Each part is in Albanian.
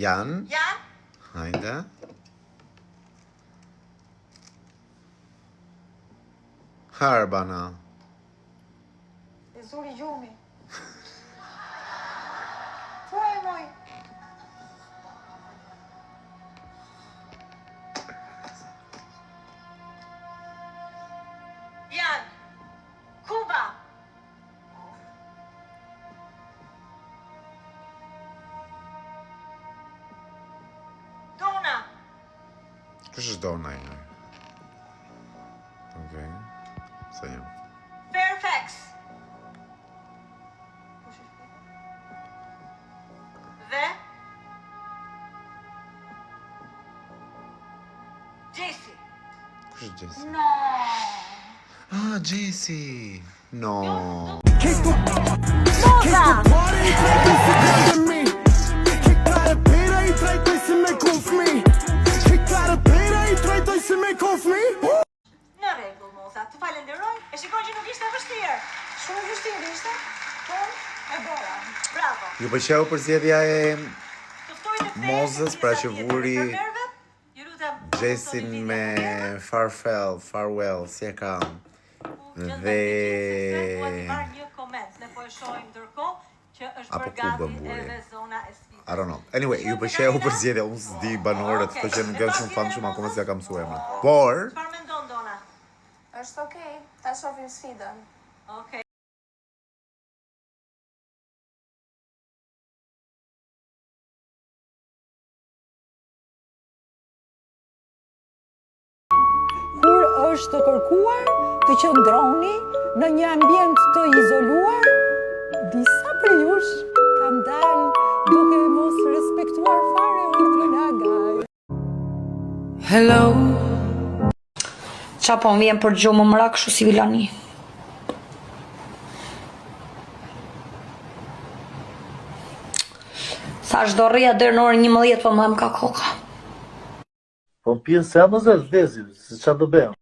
Jan. Jan? Hajde. Harbana. E zuri gjumi. Thuaj moj. Jan. Kuba. Dona. Kush është Dona e? Okej. Se jam. Fairfax. Dhe Jesse. Kush është Jesse? No. Ah, Jesse. No. Moza. Në rregull, Moza, të falenderoj. E shikoj që nuk ishte vështirë. Shumë e vështirë ishte. Po, e bëra. Bravo. Ju pëlqeu përzgjedhja e Ftoj të Mozës, pra që vuri Ju lutem. Jessin me Farewell, si e ka. Dhe marr një koment, ne po e shohim ndërkohë që është apo bërë ku bën gati buri? edhe zona e sfidës. I don't know. Anyway, ju pëlqeu përzgjedhja, unë s'di banorët, këto që nuk janë shumë famshëm akoma s'ja kam mësuar emrin. Por Çfarë mendon Dona? Është okej, ta shohim sfidën. Okej. Kur është të kërkuar të qëndroni në një ambient të izoluar, disa për jush kanë dalë duke mos respektuar fare urdhrin e agaj. Hello. Qa po më vjen për gjumë më mrak shu si vilani. Sa është do rria dërë në orë 11 po më ka koka. Po më pjenë se më zërë vdezi, se qa do bëjmë?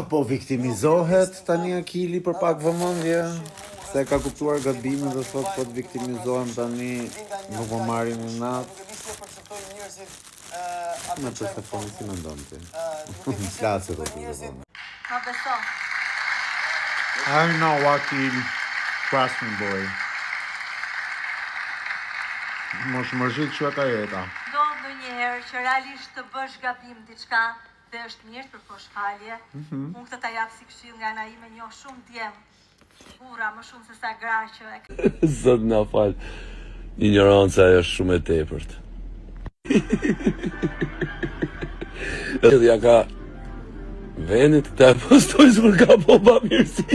po viktimizohet tani Akili për pak vëmendje, se ka kuptuar gabimin dhe thot po të viktimizohem tani, nuk më marrin në natë. Me Persefoni si mendon ti? Flasë do të thonë. Ma beso. I know Akil, trust me boy. Mos mërzit që e ka jeta. Do ndonjëherë që realisht të bësh gabim diçka dhe është mirë të kërkosh falje. Unë këtë ta jap si këshill nga ana ime, njoh shumë djem. Burra më shumë se sa gra që e Zot na fal. Ignoranca është shumë e tepërt. Ja ka venit këta e postoj zër ka po pa mirësi.